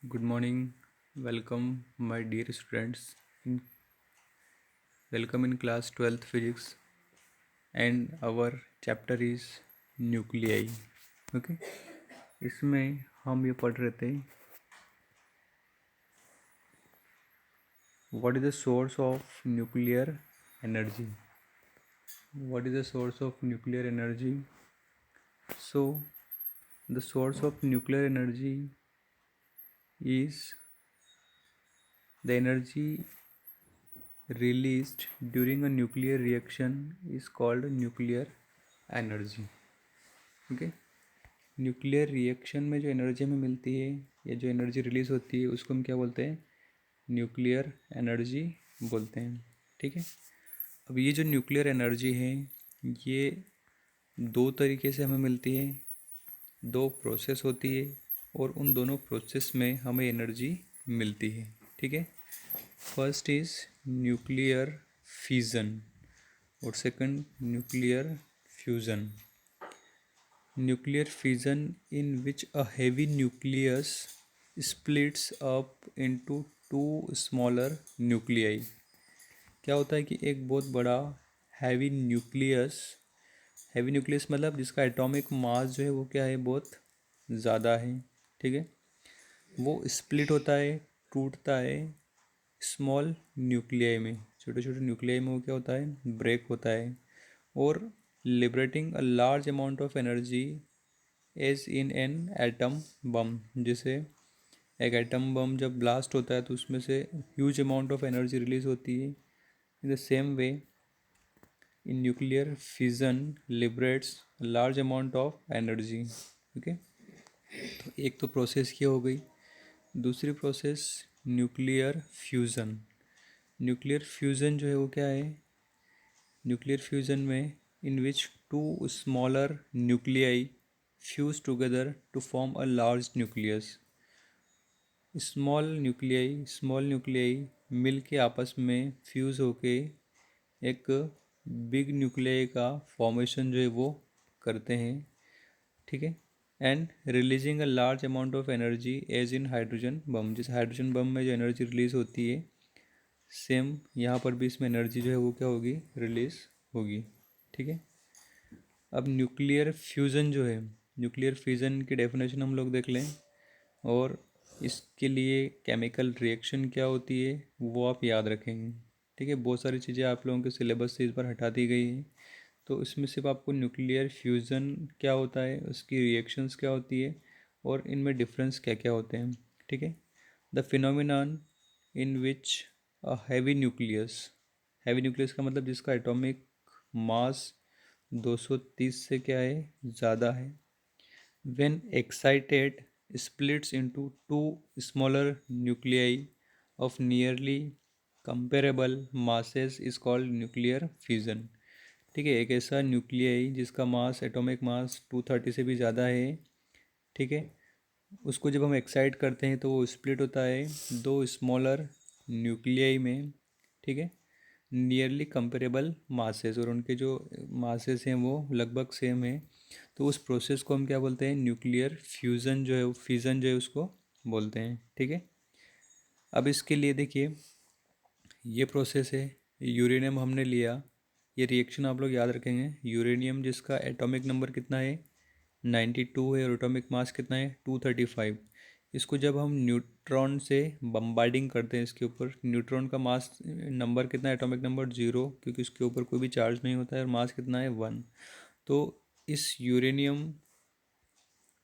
Good morning. Welcome, my dear students. Welcome in class 12th physics, and our chapter is nuclei. Okay. इसमें हम ये पढ़ रहे थे what is the source of nuclear energy. What is the source of nuclear energy? So the source of nuclear energy is the energy released during a nuclear reaction is called nuclear energy. Okay. Nuclear reaction में जो energy हमें मिलती है या जो energy release होती है उसको हम क्या बोलते हैं? न्यूक्लियर एनर्जी बोलते हैं। ठीक है। अब ये जो न्यूक्लियर एनर्जी है ये दो तरीके से हमें मिलती है, दो प्रोसेस होती है और उन दोनों प्रोसेस में हमें एनर्जी मिलती है। ठीक है। फर्स्ट इज़ न्यूक्लियर फिजन और second nuclear fusion. Nuclear fission, in which a heavy nucleus splits up into two smaller nuclei। क्या होता है कि एक बहुत बड़ा हैवी न्यूक्लियस मतलब जिसका एटॉमिक मास जो है वो क्या है, बहुत ज़्यादा है। ठीक है। वो स्प्लिट होता है, टूटता है स्मॉल न्यूक्लियाई में, छोटे छोटे न्यूक्लियाई में वो क्या होता है, ब्रेक होता है और liberating a large amount of energy as in an atom bomb. जैसे एक एटम बम जब ब्लास्ट होता है तो उसमें से huge amount of energy release होती है। In the same way in nuclear fission liberates large amount of energy. Okay. तो एक तो प्रोसेस क्या हो गई। दूसरी process nuclear fusion. Nuclear fusion जो है वो क्या है, न्यूक्लियर फ्यूज़न में in which two smaller nuclei fuse together to form a large nucleus. Small nuclei मिल के आपस में फ्यूज़ होके एक बिग न्यूक्लियाई का फॉर्मेशन जो है वो करते हैं। ठीक है। And releasing a large amount of energy as in hydrogen bomb. जैसे हाइड्रोजन बम में जो एनर्जी रिलीज़ होती है सेम यहाँ पर भी इसमें एनर्जी जो है वो क्या होगी, रिलीज़ होगी। ठीक है। अब न्यूक्लियर फ्यूज़न जो है, न्यूक्लियर फ्यूज़न की डेफिनेशन हम लोग देख लें और इसके लिए केमिकल रिएक्शन क्या होती है वो आप याद रखेंगे। ठीक है। बहुत सारी चीज़ें आप लोगों के सिलेबस से इस बार हटा दी गई हैं, तो इसमें सिर्फ आपको न्यूक्लियर फ्यूज़न क्या होता है, उसकी रिएक्शंस क्या होती है और इनमें डिफरेंस क्या क्या होते हैं। ठीक है। The phenomenon in which a heavy nucleus का मतलब जिसका एटॉमिक मास 230 से क्या है, ज़्यादा है। When excited, splits into two smaller nuclei of nearly comparable masses is called nuclear fission। ठीक है। एक ऐसा न्यूक्लियाई जिसका मास एटॉमिक मास 230 से भी ज़्यादा है। ठीक है। उसको जब हम एक्साइट करते हैं तो वो स्प्लिट होता है दो स्मॉलर न्यूक्लियाई में। ठीक है। नियरली कंपेरेबल मासेस और उनके जो मासेस हैं वो लगभग सेम है। तो उस प्रोसेस को हम क्या बोलते हैं, न्यूक्लियर फ्यूज़न जो है, फिज़न जो है उसको बोलते हैं। ठीक है। अब इसके लिए देखिए ये प्रोसेस है, यूरेनियम हमने लिया, ये रिएक्शन आप लोग याद रखेंगे। यूरेनियम जिसका एटॉमिक नंबर कितना है, 92 है और एटॉमिक मास कितना है, 235। इसको जब हम न्यूट्रॉन से बम्बार्डिंग करते हैं इसके ऊपर, न्यूट्रॉन का मास नंबर कितना है, एटॉमिक नंबर 0, क्योंकि उसके ऊपर कोई भी चार्ज नहीं होता है और मास कितना है, 1। तो इस यूरेनियम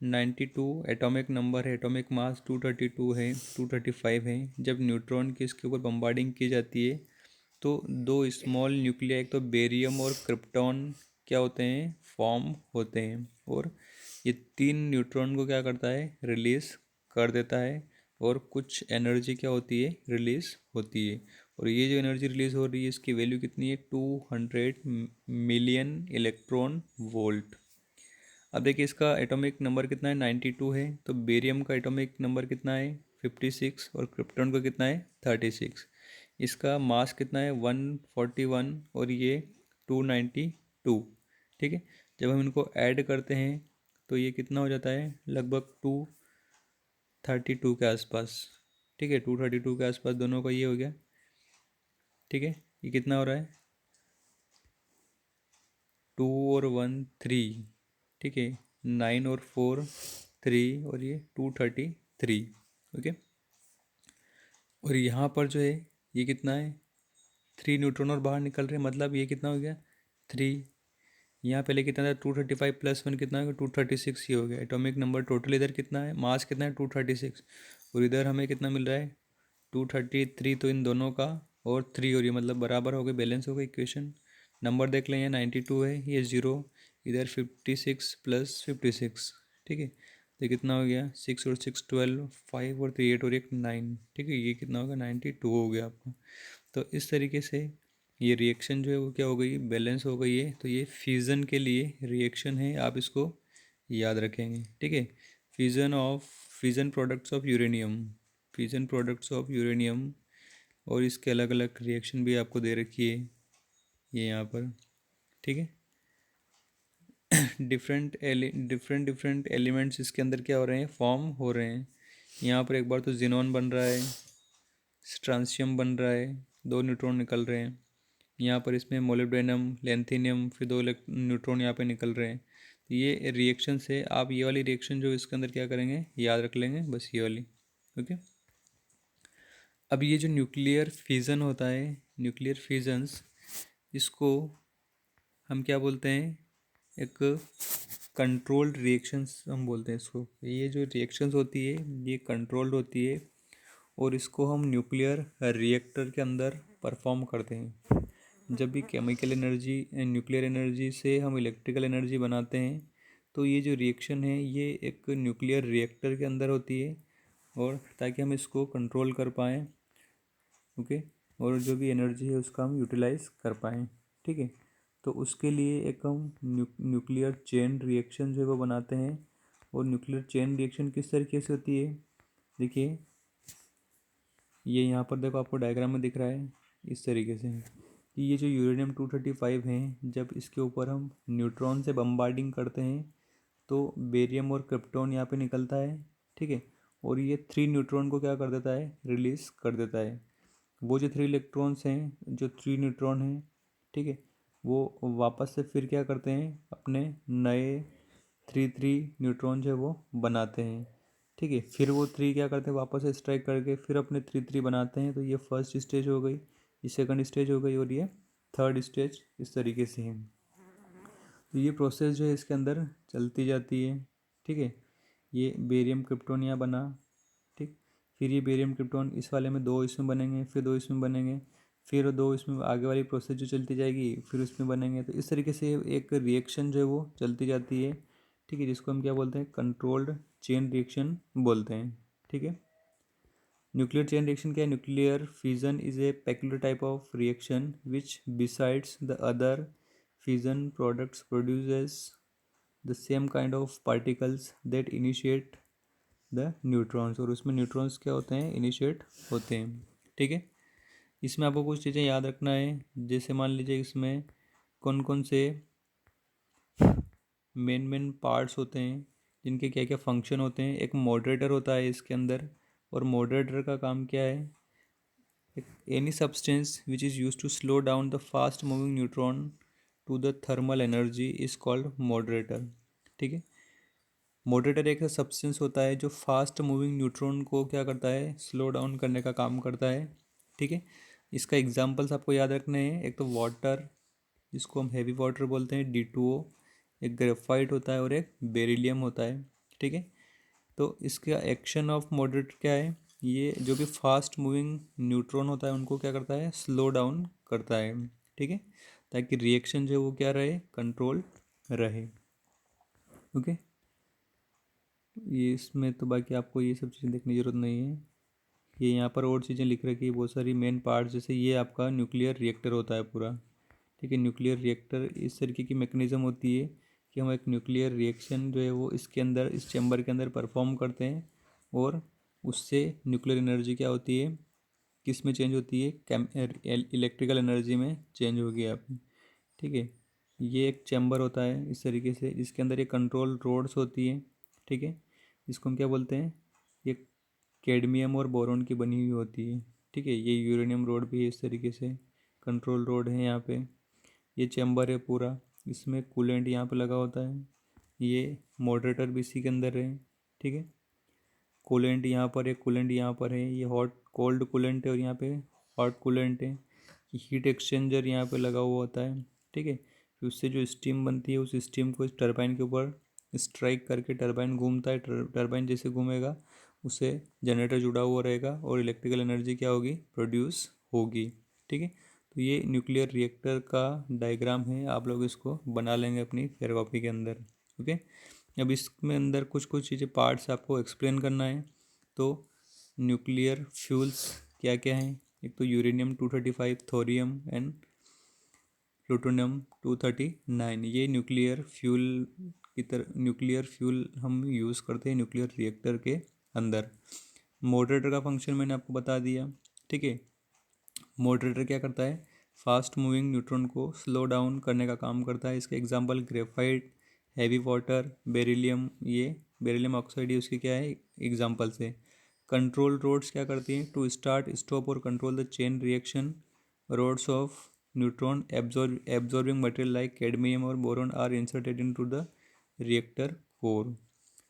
92 एटॉमिक नंबर है, एटॉमिक मास 232 है, 235 है। जब न्यूट्रॉन की इसके ऊपर बम्बार्डिंग की जाती है तो दो स्मॉल न्यूक्लिया, एक तो बेरियम और क्रिप्टॉन क्या होते हैं, फॉर्म होते हैं और ये तीन न्यूट्रॉन को क्या करता है, रिलीज़ कर देता है और कुछ एनर्जी क्या होती है, रिलीज़ होती है। और ये जो एनर्जी रिलीज़ हो रही है इसकी वैल्यू कितनी है, 200 मिलियन इलेक्ट्रॉन वोल्ट। अब देखिए इसका एटॉमिक नंबर कितना है, 92 है। तो बेरियम का एटॉमिक नंबर कितना है, 56 और क्रिप्टॉन का कितना है, 36। इसका मास कितना है, 141 और ये 292। ठीक है। जब हम इनको ऐड करते हैं तो ये कितना हो जाता है, लगभग 32 के आसपास। ठीक है, 232 के आसपास दोनों का ये हो गया। ठीक है, ये कितना हो रहा है, 2 और 1 3। ठीक है, 9 और 4 3, और ये 233। ओके, और यहाँ पर जो है ये कितना है, 3 न्यूट्रॉन और बाहर निकल रहे हैं, मतलब ये कितना हो गया 3। यहाँ पहले कितना था, 235 प्लस 1 कितना हो गया, 236 ही हो गया। एटॉमिक नंबर टोटल इधर कितना है, मास कितना है 236, और इधर हमें कितना मिल रहा है 233। तो इन दोनों का और 3 और ये मतलब बराबर हो गए, बैलेंस हो गए इक्वेशन। नंबर देख लें, यहाँ 92 है, ये 0, इधर 56 प्लस 56। ठीक है, तो कितना हो गया, 6 और 6 12, 5 और 3 8 और 1 9। ठीक है, ये कितना होगा 92 हो गया आपका। तो इस तरीके से ये रिएक्शन जो है वो क्या हो गई, बैलेंस हो गई है। तो ये फ्यूज़न के लिए रिएक्शन है, आप इसको याद रखेंगे। ठीक है, fusion products of uranium, fusion products of uranium, और इसके अलग अलग रिएक्शन भी आपको दे रखी है ये यहाँ पर। ठीक है, डिफरेंट एलिमेंट्स इसके अंदर क्या हो रहे हैं, फॉर्म हो रहे हैं। यहाँ पर एक बार तो जिनॉन बन रहा है, स्ट्रांसियम बन रहा है, 2 न्यूट्रॉन निकल रहे हैं। यहाँ पर इसमें मोलिब्डेनम, लेंथिनियम, फिर 2 न्यूट्रॉन यहाँ पे निकल रहे हैं। तो ये रिएक्शन से आप ये वाली रिएक्शन जो इसके अंदर क्या करेंगे, याद रख लेंगे, बस ये वाली। ओके, अब ये जो न्यूक्लियर फिजन होता है, न्यूक्लियर फिजन्स, इसको हम क्या बोलते हैं, एक कंट्रोल्ड रिएक्शंस हम बोलते हैं इसको। ये जो रिएक्शंस होती है ये कंट्रोल्ड होती है, और इसको हम न्यूक्लियर रिएक्टर के अंदर परफॉर्म करते हैं। जब भी केमिकल एनर्जी, न्यूक्लियर एनर्जी से हम इलेक्ट्रिकल एनर्जी बनाते हैं, तो ये जो रिएक्शन है ये एक न्यूक्लियर रिएक्टर के अंदर होती है, और ताकि हम इसको कंट्रोल कर पाएँ। ओके, और जो भी एनर्जी है उसका हम यूटिलाइज कर पाएँ। ठीक है, तो उसके लिए एक हम न्यूक्लियर चेन रिएक्शन जो है वो बनाते हैं। और न्यूक्लियर चेन रिएक्शन किस तरीके से होती है, देखिए ये यहाँ पर देखो, आपको डायग्राम में दिख रहा है इस तरीके से कि ये जो यूरेनियम 235 हैं, जब इसके ऊपर हम न्यूट्रॉन से बम्बार्डिंग करते हैं तो बेरियम और क्रिप्टॉन यहाँ पे निकलता है। ठीक है, और ये 3 न्यूट्रॉन को क्या कर देता है, रिलीज़ कर देता है। वो जो 3 इलेक्ट्रॉन्स हैं, जो 3 न्यूट्रॉन हैं, ठीक है, वो वापस से फिर क्या करते हैं, अपने नए 3 न्यूट्रॉन जो है वो बनाते हैं। ठीक है, फिर वो 3 क्या करते हैं, वापस से स्ट्राइक करके फिर अपने 3 बनाते हैं। तो ये फर्स्ट स्टेज हो गई, ये सेकंड स्टेज हो गई, और ये थर्ड स्टेज, इस तरीके से है। तो ये प्रोसेस जो है इसके अंदर चलती जाती है। ठीक है, ये बेरियम क्रिप्टॉन यहाँ बना। ठीक, फिर ये बेरियम क्रिप्टॉन इस वाले में 2 इसमें बनेंगे, फिर 2 इसमें बनेंगे, फिर 2 इसमें, आगे वाली प्रोसेस जो चलती जाएगी, फिर उसमें बनेंगे। तो इस तरीके से एक रिएक्शन जो है वो चलती जाती है। ठीक है, जिसको हम क्या बोलते हैं, कंट्रोल्ड चेन रिएक्शन बोलते हैं। ठीक है, न्यूक्लियर चेन रिएक्शन क्या है, nuclear fission is a peculiar type of reaction which besides the other fission products produces the same kind of particles that initiate the neutrons, और उसमें न्यूट्रॉन्स क्या होते हैं, इनिशिएट होते हैं। ठीक है, इसमें आपको कुछ चीज़ें याद रखना है, जैसे मान लीजिए इसमें कौन कौन से मेन पार्ट्स होते हैं, जिनके क्या क्या फंक्शन होते हैं। एक मॉडरेटर होता है इसके अंदर, और मॉडरेटर का काम क्या है, any substance which is used to slow down the fast moving neutron to the thermal energy is called moderator। ठीक है, मॉडरेटर एक सब्सटेंस होता है जो फास्ट मूविंग न्यूट्रॉन को क्या करता है, स्लो डाउन करने का काम करता है। ठीक है, इसका एग्जांपल्स आपको याद रखने हैं, एक तो वाटर, जिसको हम हैवी वाटर बोलते हैं, D2O, एक ग्रेफाइट होता है, और एक बेरिलियम होता है। ठीक है, तो इसका एक्शन ऑफ मॉडरेटर क्या है, ये जो भी फास्ट मूविंग न्यूट्रॉन होता है उनको क्या करता है, स्लो डाउन करता है। ठीक है, ताकि रिएक्शन जो है वो क्या रहे, कंट्रोल रहे। ओके, ये इसमें तो बाकी आपको ये सब चीज़ें देखने की ज़रूरत नहीं है। ये यहाँ पर और चीज़ें लिख रखी है बहुत सारी मेन पार्ट, जैसे ये आपका न्यूक्लियर रिएक्टर होता है पूरा। ठीक है, न्यूक्लियर रिएक्टर इस तरीके की मैकेनिज़्म होती है कि हम एक न्यूक्लियर रिएक्शन जो है वो इसके अंदर, इस चैम्बर के अंदर परफॉर्म करते हैं, और उससे न्यूक्लियर एनर्जी क्या होती है, किस में चेंज होती है, इलेक्ट्रिकल एनर्जी में चेंज होगी आपकी। ठीक है, ये एक चैम्बर होता है इस तरीके से, जिसके अंदर ये कंट्रोल रोड्स होती है। ठीक है, इसको हम क्या बोलते हैं, ये कैडमियम और बोरॉन की बनी हुई होती है। ठीक है, ये यूरेनियम रोड भी है इस तरीके से, कंट्रोल रोड है यहाँ पे। ये चैम्बर है पूरा, इसमें कूलेंट यहाँ पे लगा होता है। ये मॉडरेटर भी इसी के अंदर है। ठीक है, कूलेंट यहाँ पर है, कूलेंट यहाँ पर है, ये हॉट कोल्ड कूलेंट है और यहाँ पे हॉट कूलेंट है। हीट एक्सचेंजर यहाँ पे लगा हुआ होता है। ठीक है, फिर उससे जो स्टीम बनती है उस स्टीम को इस टरबाइन के ऊपर स्ट्राइक करके टरबाइन घूमता है। टरबाइन जैसे घूमेगा उससे जनरेटर जुड़ा हुआ रहेगा और इलेक्ट्रिकल एनर्जी क्या होगी, प्रोड्यूस होगी। ठीक है, तो ये न्यूक्लियर रिएक्टर का डायग्राम है, आप लोग इसको बना लेंगे अपनी फेयर कॉपी के अंदर। ओके, अब इसमें अंदर कुछ कुछ चीज़ें पार्ट्स आपको एक्सप्लेन करना है। तो न्यूक्लियर फ्यूल्स क्या क्या हैं, एक तो यूरेनियम 235, थोरियम एंड प्लूटोनियम 239, ये न्यूक्लियर फ्यूल की तरह न्यूक्लियर फ्यूल हम यूज़ करते हैं न्यूक्लियर रिएक्टर के अंदर। मॉडरेटर का फंक्शन मैंने आपको बता दिया। ठीक है, मॉडरेटर क्या करता है, फास्ट मूविंग न्यूट्रॉन को स्लो डाउन करने का काम करता है। इसके example graphite, heavy water, beryllium, ये बेरिलियम ऑक्साइड, ये उसके क्या है एग्जांपल्स है। कंट्रोल रोड्स क्या करती हैं, टू स्टार्ट, स्टॉप और control the chain reaction. Rods of neutron absorbing material like cadmium और boron are inserted into the reactor core.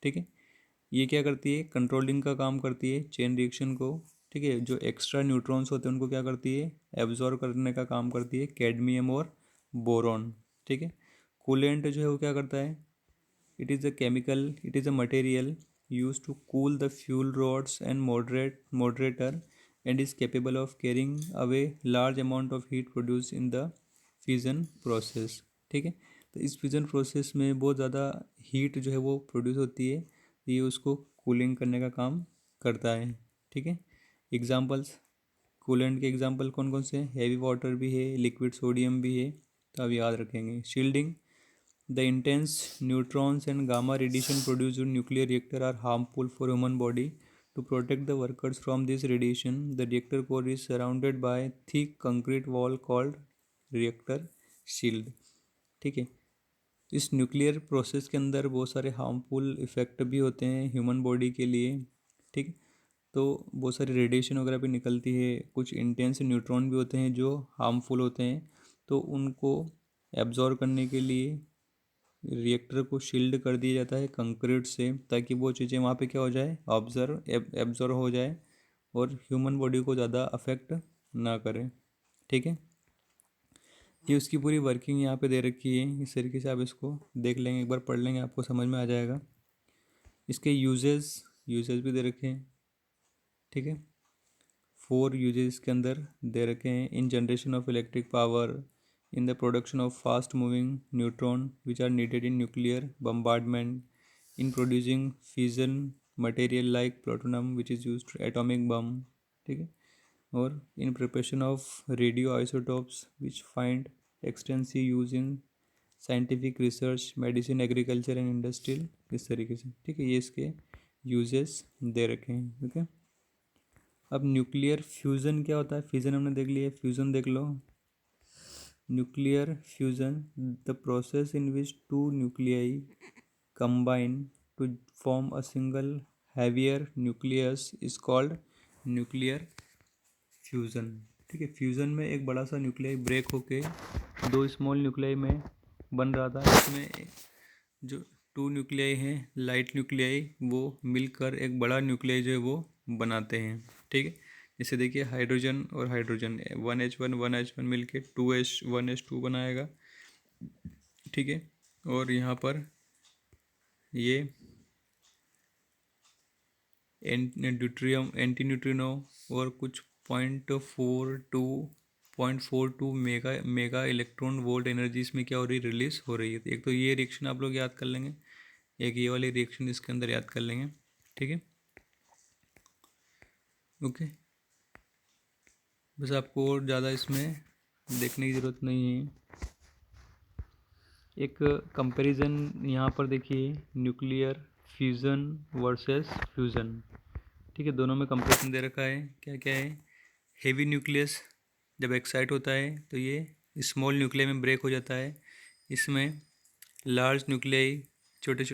ठीक है, ये क्या करती है, कंट्रोलिंग का काम करती है चेन रिएक्शन को। ठीक है, जो एक्स्ट्रा न्यूट्रॉन्स होते हैं उनको क्या करती है, एब्जॉर्ब करने का काम करती है कैडमियम और बोरॉन। ठीक है, कूलेंट जो है वो क्या करता है, it is a material used to cool the fuel rods and moderator and is capable of carrying away large amount of heat produced in the fission process। ठीक है, तो इस फिजन प्रोसेस में बहुत ज़्यादा हीट जो है वो प्रोड्यूस होती है, ये उसको कूलिंग करने का काम करता है। ठीक है, एग्जांपल्स, कूलेंट के एग्जांपल कौन कौन से हैं, हैवी वाटर भी है, लिक्विड सोडियम भी है, तो आप याद रखेंगे। Shielding, the intense neutrons and gamma radiation produced in nuclear reactor are harmful for human body. To protect the workers from this radiation, the reactor core is surrounded by thick concrete wall called reactor shield। ठीक है, इस nuclear process के अंदर बहुत सारे harmful effect भी होते हैं ह्यूमन बॉडी के लिए। ठीक, तो बहुत सारी रेडिएशन वगैरह भी निकलती है, कुछ इंटेंस न्यूट्रॉन भी होते हैं जो हार्मफुल होते हैं, तो उनको एब्जॉर्ब करने के लिए रिएक्टर को शील्ड कर दिया जाता है कंक्रीट से, ताकि वो चीज़ें वहाँ पे क्या हो जाए, एब्जॉर्व हो जाए और ह्यूमन बॉडी को ज़्यादा अफेक्ट ना करे। ठीक है, ये उसकी पूरी वर्किंग यहाँ पे दे रखी है, इस तरीके से आप इसको देख लेंगे, एक बार पढ़ लेंगे आपको समझ में आ जाएगा। इसके यूजेस भी दे रखे हैं। ठीक है, 4 यूजेस के अंदर दे रखे हैं, इन generation of electric power, in the production of fast moving neutron which are needed in nuclear bombardment, in producing fission material like plutonium which is used for atomic bomb। ठीक है, और in preparation of radioisotopes which find extensive use in scientific research, medicine, agriculture and industrial, इस तरीके से। ठीक है, ये इसके यूजेस दे रखे हैं। ठीक है, अब न्यूक्लियर फ्यूज़न क्या होता है, फ्यूज़न हमने देख लिया, फ्यूज़न देख लो। Nuclear fusion, the process in which two nuclei combine to form a single heavier nucleus is called nuclear fusion। ठीक है, फ्यूज़न में एक बड़ा सा न्यूक्लियाई ब्रेक होके दो स्मॉल न्यूक्लियाई में बन रहा था। इसमें जो 2 न्यूक्लियाई हैं लाइट न्यूक्लियाई, वो मिलकर एक बड़ा न्यूक्लियाई जो है वो बनाते हैं। ठीक है, जैसे देखिए हाइड्रोजन और हाइड्रोजन 1H1 मिल के 2H1H2 बनाएगा। ठीक है, और यहाँ पर ये एंटी न्यूट्रिनो और कुछ 0.42 मेगा इलेक्ट्रॉन वोल्ट एनर्जी इसमें क्या हो रही है, रिलीज हो रही है। एक तो ये रिएक्शन आप लोग याद कर लेंगे, एक ये वाली रिएक्शन इसके अंदर याद कर लेंगे। ठीक है, ओके, बस आपको और ज़्यादा इसमें देखने की ज़रूरत नहीं है। एक कंपैरिजन यहाँ पर देखिए, न्यूक्लियर फ्यूज़न वर्सेस फ्यूज़न। ठीक है, दोनों में कंपैरिजन दे रखा है, क्या क्या है। हेवी न्यूक्लियस जब एक्साइट होता है तो ये स्मॉल न्यूक्लियाई में ब्रेक हो जाता है। इसमें लार्ज छोटे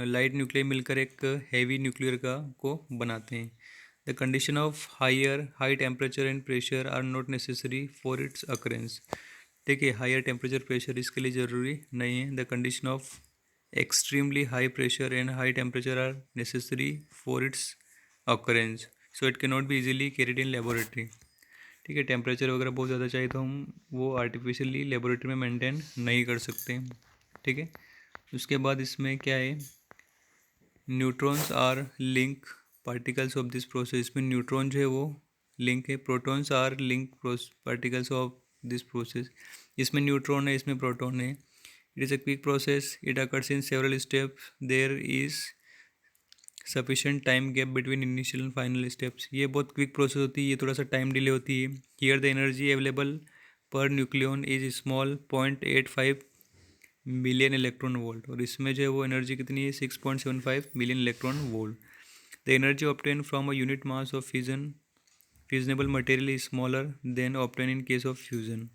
लाइट न्यूक्लियाई मिलकर एक हैवी न्यूक्लियर को बनाते हैं। The condition of high temperature and pressure are not necessary for its occurrence. देखिए, हायर टेम्परेचर प्रेशर इसके लिए ज़रूरी नहीं है। The condition of extremely high pressure and high temperature are necessary for its occurrence, so it can not be easily carried in laboratory. ठीक है, temperature वगैरह बहुत ज़्यादा चाहिए तो हम वो आर्टिफिशियली लेबोरेटरी में मेंटेन नहीं कर सकते। ठीक है, उसके बाद इसमें क्या है, neutrons are link particles of this process. इसमें न्यूट्रॉन जो है वो लिंक है, protons are link particles of this process. इसमें न्यूट्रॉन है, इसमें प्रोटॉन है। It is a quick process, it occurs in several steps, there is sufficient time gap between initial and final steps. ये बहुत क्विक प्रोसेस होती है, ये थोड़ा सा टाइम डिले होती है। Here the energy available per nucleon is small 0.85 million electron volt, और इसमें जो है वो एनर्जी कितनी है, 6.75 million electron volt. The energy obtain from a unit mass of fusionable material is smaller than obtain in case of fusion.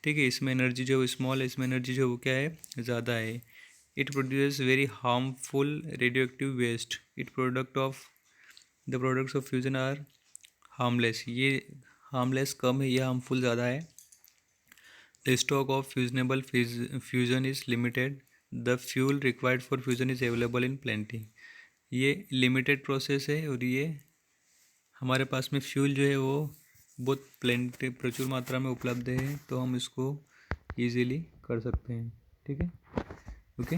ठीक है, इसमें एनर्जी जो है स्मॉल है, इसमें एनर्जी जो है वो क्या है, ज़्यादा है। It produce very harmful radioactive waste. The products of fusion are harmless. ये हार्मलेस कम है, ये हार्मफुल ज़्यादा है। The stock of fusionable fusion is limited. The fuel required for fusion is available in plenty. ये लिमिटेड प्रोसेस है और ये हमारे पास में फ्यूल जो है वो बहुत प्लेंटी प्रचुर मात्रा में उपलब्ध है, तो हम इसको ईजीली कर सकते हैं। ठीक है, ओके।